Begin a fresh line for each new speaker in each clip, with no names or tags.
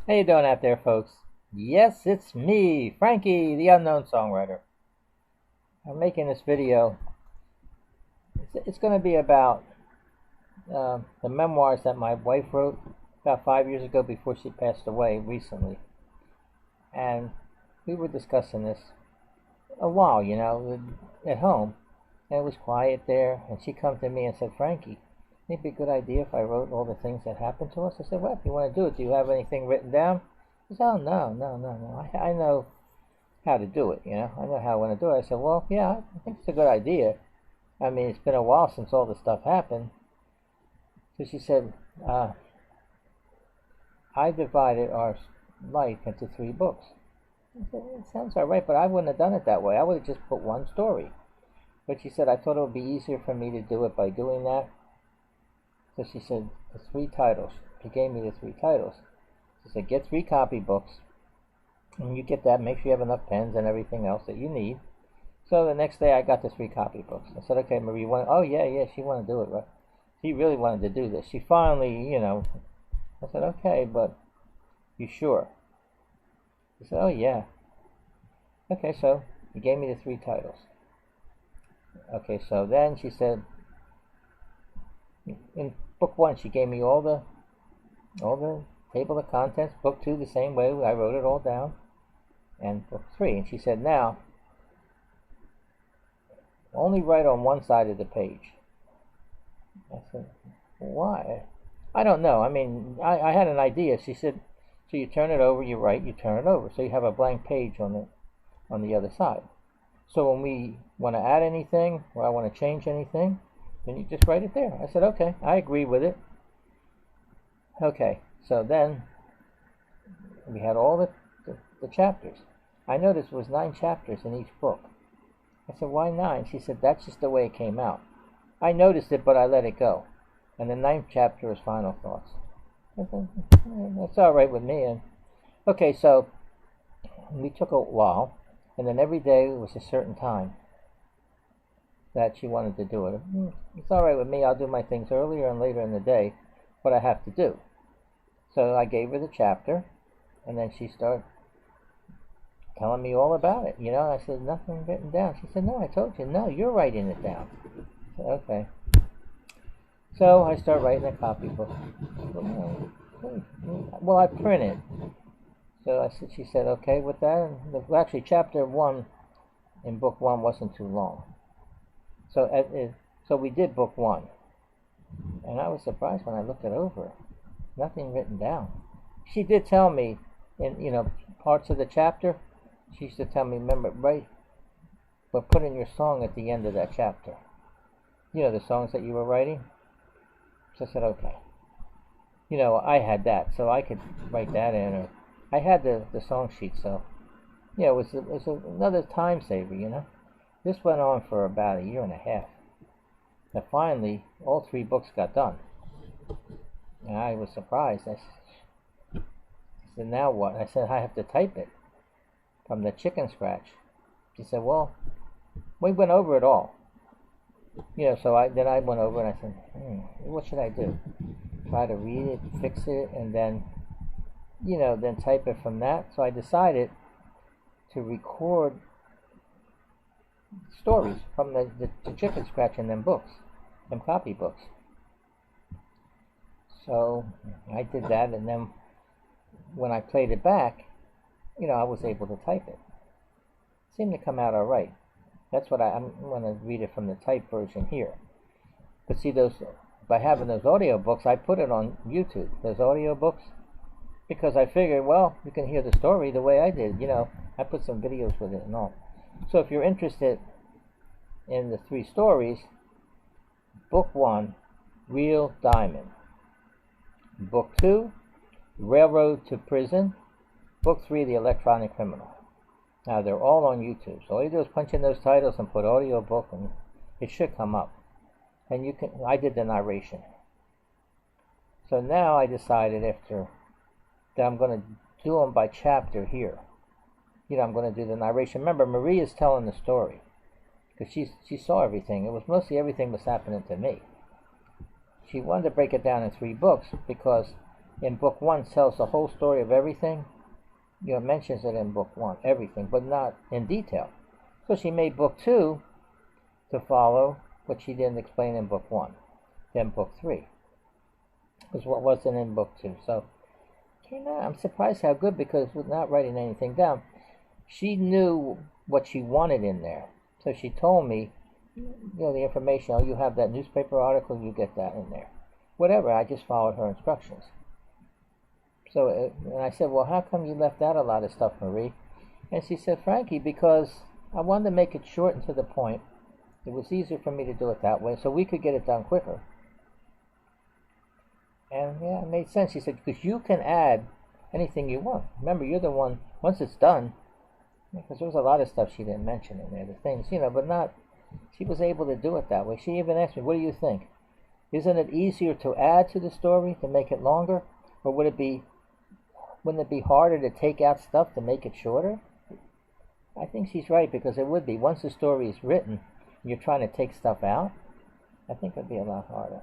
How you doing out there, folks? Yes, it's me, Frankie, the unknown songwriter. I'm making this video. It's going to be about the memoirs that my wife wrote about 5 years ago before she passed away recently. And we were discussing this a while, at home. And it was quiet there. And she come to me and said, Frankie, it'd be a good idea if I wrote all the things that happened to us. I said, well, if you want to do it, do you have anything written down? She said, oh, no. I know how to do it, I know how I want to do it. I said, well, yeah, I think it's a good idea. I mean, it's been a while since all this stuff happened. So she said, I divided our life into 3 books. I said, it sounds all right, but I wouldn't have done it that way. I would have just put one story. But she said, I thought it would be easier for me to do it by doing that. So she said, the 3 titles. She gave me the 3 titles. She said, get 3 copybooks. And you get that, make sure you have enough pens and everything else that you need. So the next day I got the 3 copybooks. I said, okay, Marie, oh yeah, she wanted to do it, right? She really wanted to do this. She finally, I said, okay, but you sure? She said, oh yeah. Okay, so he gave me the 3 titles. Okay, so then she said, in book 1, she gave me all the table of contents. Book 2, the same way. I wrote it all down. And book 3, and she said, now, only write on one side of the page. I said, why? I don't know. I mean, I had an idea. She said, so you turn it over, you write, you turn it over. So you have a blank page on the other side. So when we want to add anything, or I want to change anything, then you just write it there. I said, okay, I agree with it. Okay, so then we had all the chapters. I noticed there was 9 chapters in each book. I said, why 9? She said, that's just the way it came out. I noticed it, but I let it go. And the 9th chapter is Final Thoughts. I said, that's all right with me. And okay, so we took a while, and then every day was a certain time that she wanted to do it. It's all right with me. I'll do my things earlier and later in the day, what I have to do. So I gave her the chapter, and then she started telling me all about it. I said, nothing written down. She said, no, I told you. No, you're writing it down. I said, okay. So I start writing a copybook. Well, I print it. So she said, okay with that. And actually, chapter 1 in book 1 wasn't too long. So we did book 1. And I was surprised when I looked it over. Nothing written down. She did tell me in, parts of the chapter, she used to tell me, remember, right, but put in your song at the end of that chapter. The songs that you were writing. So I said, okay. I had that, so I could write that in. Or I had the song sheet, so, it was another time saver, This went on for about 1.5 years. And finally, all 3 books got done. And I was surprised. I said, now what? I said, I have to type it from the chicken scratch. She said, well, we went over it all. So I went over and I said, what should I do? Try to read it, fix it, and then, then type it from that. So I decided to record stories from the chicken scratch and then books, them copybooks. So I did that, and then when I played it back, I was able to type it. It seemed to come out all right. That's what I'm going to read it from the typed version here. But see, by having those audio books, I put it on YouTube, those audio books, because I figured, well, you can hear the story the way I did. I put some videos with it and all. So if you're interested in the 3 stories, book 1, Real Diamond. Book 2, Railroad to Prison. Book 3, The Electronic Criminal. Now, they're all on YouTube. So all you do is punch in those titles and put audio book, and it should come up. And I did the narration. So now I decided that I'm going to do them by chapter here. I'm going to do the narration. Remember, Marie is telling the story, because she saw everything. It was mostly everything was happening to me. She wanted to break it down in 3 books because in book one tells the whole story of everything. Mentions it in book one, everything, but not in detail. So she made book two to follow what she didn't explain in book one. Then book three was what wasn't in book two. So I'm surprised how good, because with not writing anything down, she knew what she wanted in there. So she told me, the information. Oh, you have that newspaper article, you get that in there. Whatever. I just followed her instructions. So, and I said, well, how come you left out a lot of stuff, Marie? And she said, Frankie, because I wanted to make it short and to the point. It was easier for me to do it that way, so we could get it done quicker. And yeah, it made sense. She said, because you can add anything you want. Remember, you're the one, once it's done, because there was a lot of stuff she didn't mention in there, the things, but not, she was able to do it that way. She even asked me, what do you think? Isn't it easier to add to the story to make it longer? Or wouldn't it be harder to take out stuff to make it shorter? I think she's right, because it would be. Once the story is written, and you're trying to take stuff out, I think it would be a lot harder.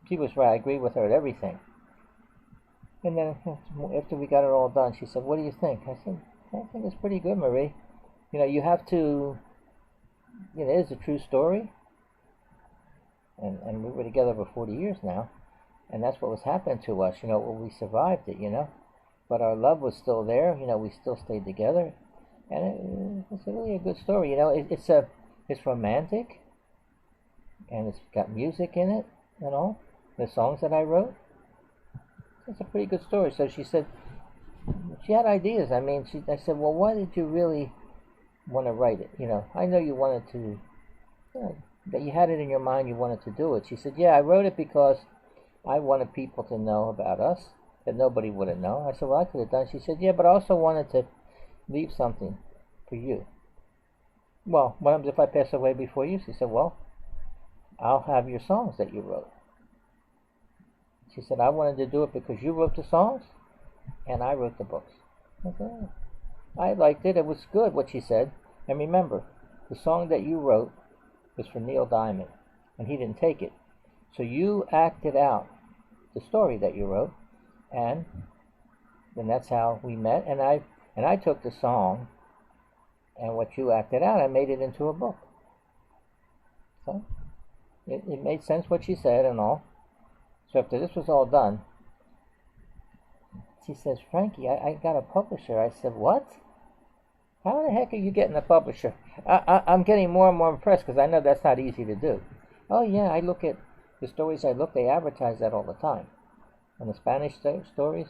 She was right. I agree with her at everything. And then after we got it all done, she said, what do you think? I said, I think it's pretty good, Marie. You have to, it is a true story. And we were together for 40 years now. And that's what was happening to us, we survived it, But our love was still there, we still stayed together. And it's really a good story, it's romantic. And it's got music in it and all. The songs that I wrote. It's a pretty good story. So she said, she had ideas. I said, well, why did you really want to write it? I know you wanted to, that you had it in your mind, you wanted to do it. She said, yeah, I wrote it because I wanted people to know about us that nobody would have known. I said, well, I could have done. She said, yeah, but I also wanted to leave something for you. Well, what happens if I pass away before you? She said, well, I'll have your songs that you wrote. She said, I wanted to do it because you wrote the songs and I wrote the books. I said, I liked it. It was good, what she said. And remember, the song that you wrote was for Neil Diamond, and he didn't take it. So you acted out the story that you wrote, and then that's how we met. And I took the song and what you acted out, I made it into a book. So it made sense what she said and all. So after this was all done, she says, Frankie, I got a publisher. I said, what? How the heck are you getting a publisher? I'm getting more and more impressed, because I know that's not easy to do. Oh yeah, I look at the stories they advertise that all the time. On the Spanish stories,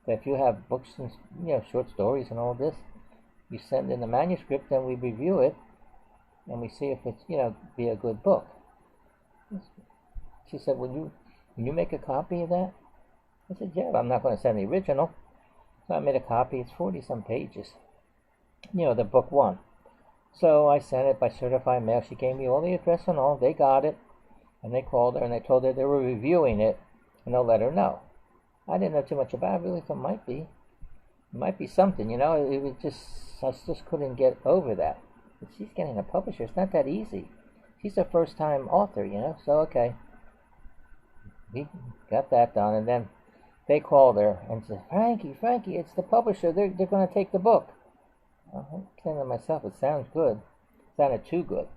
that if you have books and short stories and all this, you send in the manuscript and we review it, and we see if it's be a good book. She said, will you make a copy of that? I said, yeah, but I'm not going to send the original. So I made a copy. It's 40-some pages. The book one. So I sent it by certified mail. She gave me all the address and all. They got it. And they called her and they told her they were reviewing it, and they'll let her know. I didn't know too much about it. I really thought it might be something, It was I just couldn't get over that. But she's getting a publisher. It's not that easy. She's a first-time author, So, okay. We got that done, and then they called her and said, Frankie, it's the publisher. They're going to take the book. I'm saying to myself, it sounds good. It sounded too good.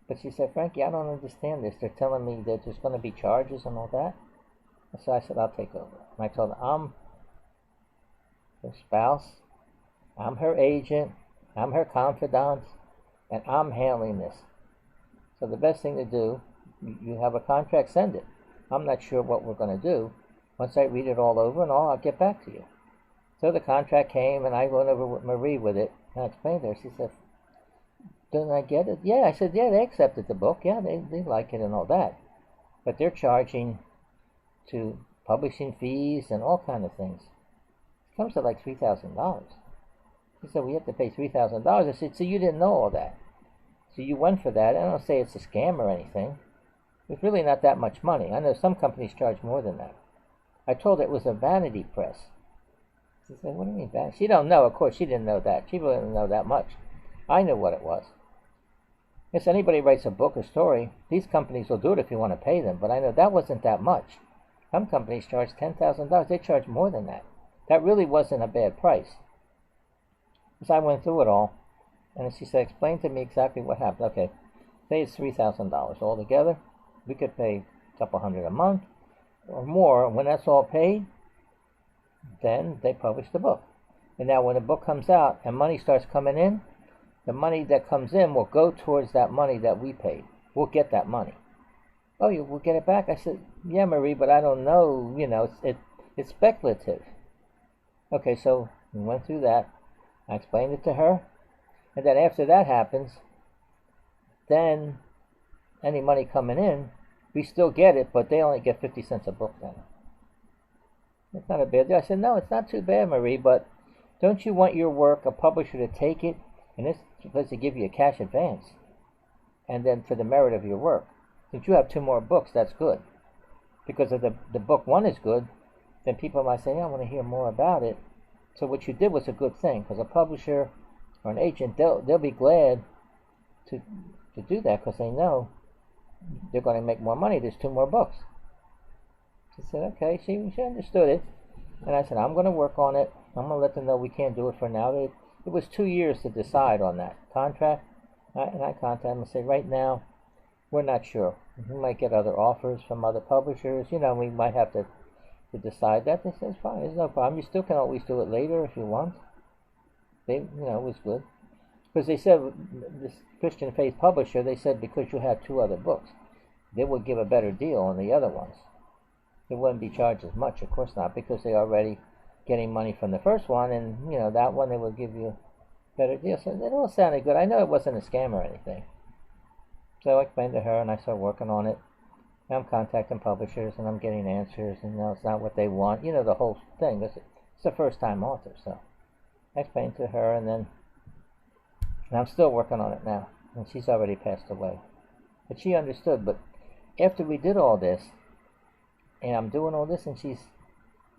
But she said, Frankie, I don't understand this. They're telling me that there's going to be charges and all that. So I said, I'll take over. And I told her, I'm her spouse, I'm her agent, I'm her confidant, and I'm handling this. So the best thing to do, you have a contract, send it. I'm not sure what we're going to do. Once I read it all over and all, I'll get back to you. So the contract came, and I went over with Marie with it, and I explained to her. She said, didn't I get it? Yeah, I said, yeah, they accepted the book. Yeah, they like it and all that. But they're charging to publishing fees and all kind of things. It comes to like $3,000. She said, we have to pay $3,000. I said, so you didn't know all that. So you went for that. I don't say it's a scam or anything. It's really not that much money. I know some companies charge more than that. I told her it was a vanity press. She said, what do you mean vanity? She don't know. Of course, she didn't know that. She really didn't know that much. I knew what it was. If anybody writes a book or story, these companies will do it if you want to pay them. But I know that wasn't that much. Some companies charge $10,000. They charge more than that. That really wasn't a bad price. So I went through it all, and she said, explain to me exactly what happened. Okay, say it's $3,000 altogether. We could pay a couple hundred a month or more. When that's all paid, then they publish the book. And now when the book comes out and money starts coming in, the money that comes in will go towards that money that we paid. We'll get that money. Oh, you will get it back? I said, yeah, Marie, but I don't know. You know, it's speculative. Okay, so we went through that. I explained it to her. And then after that happens, then any money coming in, we still get it, but they only get 50 cents a book then. It's not a bad deal. I said, no, it's not too bad, Marie, but don't you want your work, a publisher, to take it, and it's supposed to give you a cash advance, and then for the merit of your work. Since you have 2 more books, that's good. Because if the book 1 is good, then people might say, yeah, I want to hear more about it. So what you did was a good thing, because a publisher or an agent, they'll be glad to do that, because they know they're going to make more money. There's 2 more books. She said, okay, she understood it. And I said, I'm going to work on it. I'm going to let them know we can't do it for now. It was 2 years to decide on that contract. And I contacted them and said, right now, we're not sure. We might get other offers from other publishers. You know, we might have to decide that. They said, it's fine, there's no problem. You still can always do it later if you want. It was good. Because they said, this Christian Faith publisher, they said because you had 2 other books, they would give a better deal on the other ones. It wouldn't be charged as much, of course not, because they're already getting money from the first one, and, that one they would give you a better deal. So it all sounded good. I know it wasn't a scam or anything. So I explained to her, and I started working on it. I'm contacting publishers, and I'm getting answers, and it's not what they want. The whole thing. It's a first-time author, so I explained to her, and I'm still working on it now, and she's already passed away. But she understood. But after we did all this, and I'm doing all this, and she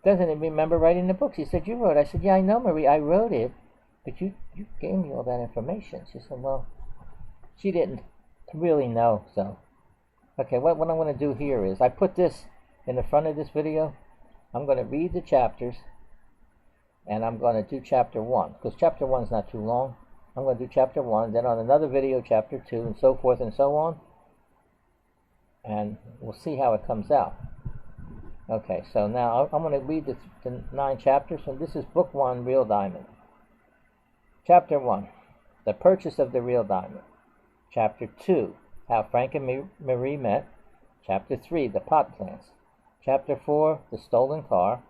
doesn't remember writing the book. She said, you wrote it. I said, yeah, I know, Marie, I wrote it, but you gave me all that information. She said, well, she didn't really know, so. Okay, what I'm going to do here is, I put this in the front of this video. I'm going to read the chapters, and I'm going to do chapter 1, because chapter 1 is not too long. I'm going to do chapter 1, then on another video, chapter 2, and so forth and so on. And we'll see how it comes out. Okay, so now I'm going to read the 9 chapters, and this is Book 1, Real Diamond. Chapter 1, The Purchase of the Real Diamond. Chapter 2, How Frank and Marie Met. Chapter 3, The Pot Plants. Chapter 4, The Stolen Car.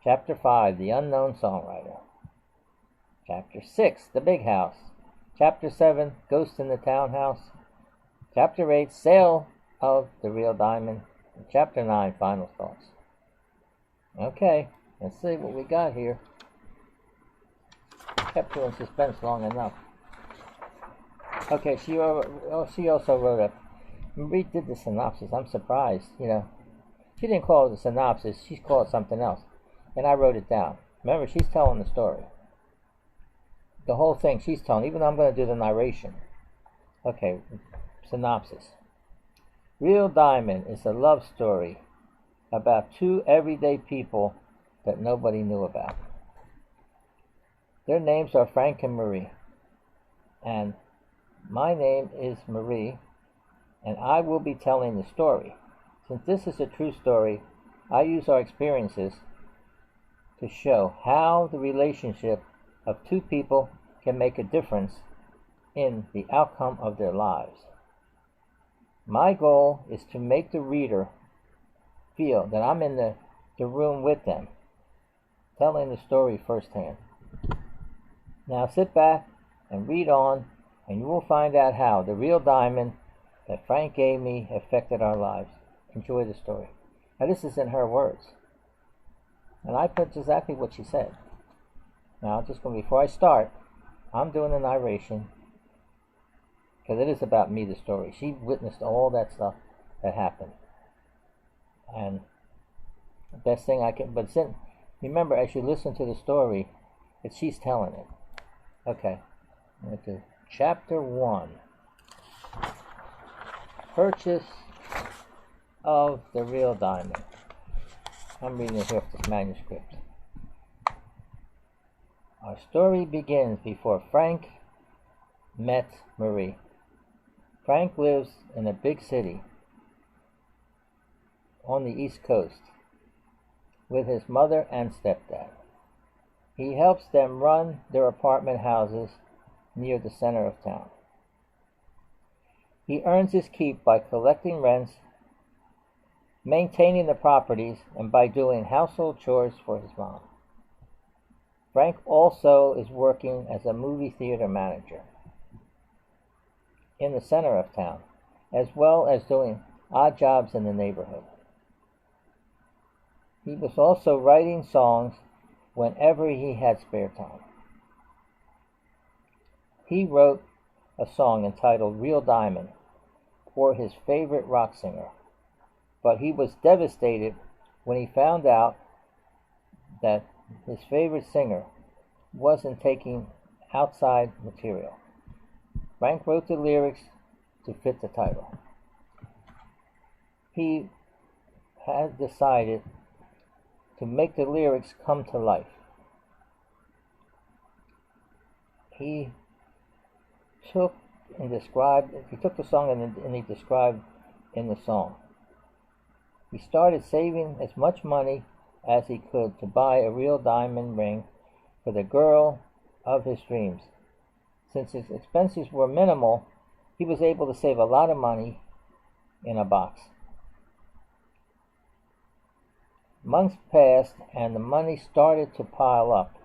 Chapter 5, The Unknown Songwriter. Chapter 6, The Big House. Chapter 7, Ghost in the Townhouse. Chapter 8, Sale of the Real Diamond. And Chapter 9, Final Thoughts. Okay, let's see what we got here. Kept you in suspense long enough. Okay, she also wrote a... Marie did the synopsis. I'm surprised, She didn't call it a synopsis. She called it something else. And I wrote it down. Remember, she's telling the story. The whole thing she's telling, even though I'm going to do the narration. Okay, synopsis. Real Diamond is a love story about 2 everyday people that nobody knew about. Their names are Frank and Marie. And my name is Marie, and I will be telling the story. Since this is a true story, I use our experiences to show how the relationship of 2 people can make a difference in the outcome of their lives. My goal is to make the reader feel that I'm in the room with them, telling the story firsthand. Now sit back and read on, and you will find out how the real diamond that Frank gave me affected our lives. Enjoy the story. Now this is in her words, and I put exactly what she said. Now before I start, I'm doing the narration, because it is about me, the story. She witnessed all that stuff that happened. And the best thing I can... But remember, as you listen to the story, that she's telling it. Okay. I'm going to do Chapter 1. Purchase of the Real Diamond. I'm reading it here off this manuscript. Our story begins before Frank met Marie. Frank lives in a big city on the East Coast with his mother and stepdad. He helps them run their apartment houses near the center of town. He earns his keep by collecting rents, maintaining the properties, and by doing household chores for his mom. Frank also is working as a movie theater manager in the center of town, as well as doing odd jobs in the neighborhood. He was also writing songs whenever he had spare time. He wrote a song entitled Real Diamond for his favorite rock singer, but he was devastated when he found out that his favorite singer wasn't taking outside material. Frank wrote the lyrics to fit the title. He had decided to make the lyrics come to life. He took the song and he described in the song. He started saving as much money as he could to buy a real diamond ring for the girl of his dreams. Since his expenses were minimal, he was able to save a lot of money in a box. Months passed and the money started to pile up.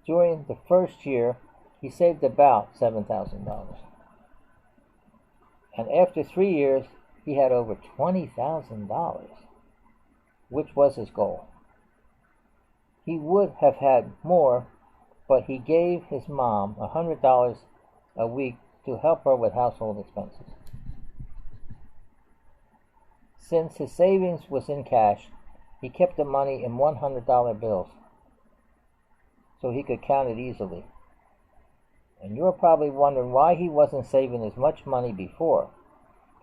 During the first year, he saved about $7,000. And after 3 years, he had over $20,000, which was his goal. He would have had more, but he gave his mom $100 a week to help her with household expenses. Since his savings was in cash, he kept the money in $100 bills so he could count it easily. And you're probably wondering why he wasn't saving as much money before.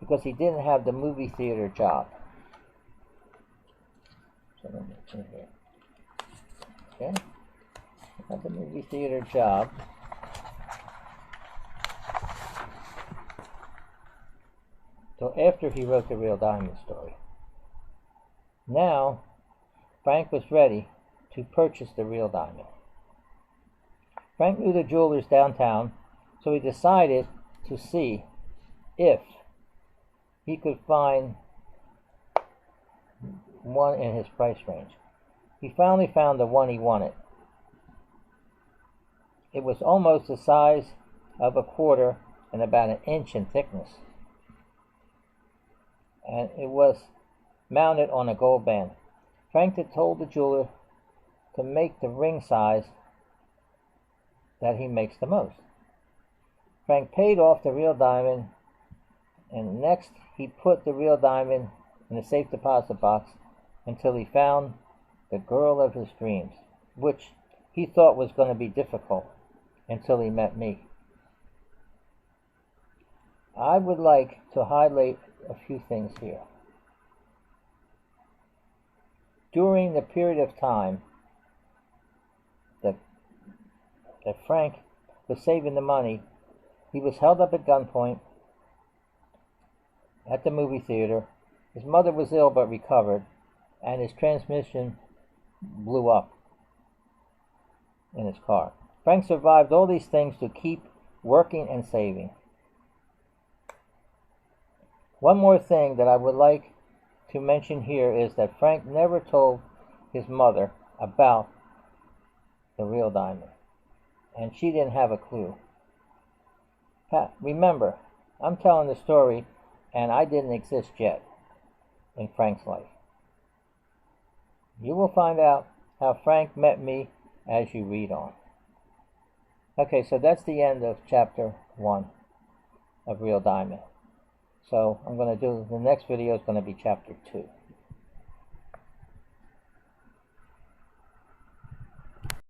Because he didn't have the movie theater job. So let me see here. Okay. Had the movie theater job. So after he wrote the Real Diamond story. Now, Frank was ready to purchase the real diamond. Frank knew the jewelers downtown, so he decided to see if he could find one in his price range. He finally found the one he wanted. It was almost the size of a quarter and about an inch in thickness. And it was mounted on a gold band. Frank had told the jeweler to make the ring size that he makes the most. Frank paid off the real diamond, and next he put the real diamond in a safe deposit box until he found the girl of his dreams, which he thought was going to be difficult until he met me. I would like to highlight a few things here. During the period of time that Frank was saving the money, he was held up at gunpoint at the movie theater. His mother was ill but recovered, and his transmission blew up in his car. Frank survived all these things to keep working and saving. One more thing that I would like to mention here is that Frank never told his mother about the real diamond, and she didn't have a clue. Remember, I'm telling the story, and I didn't exist yet in Frank's life. You will find out how Frank met me as you read on. Okay, so that's the end of chapter 1 of Real Diamond. So I'm going to do, the next video is going to be chapter 2.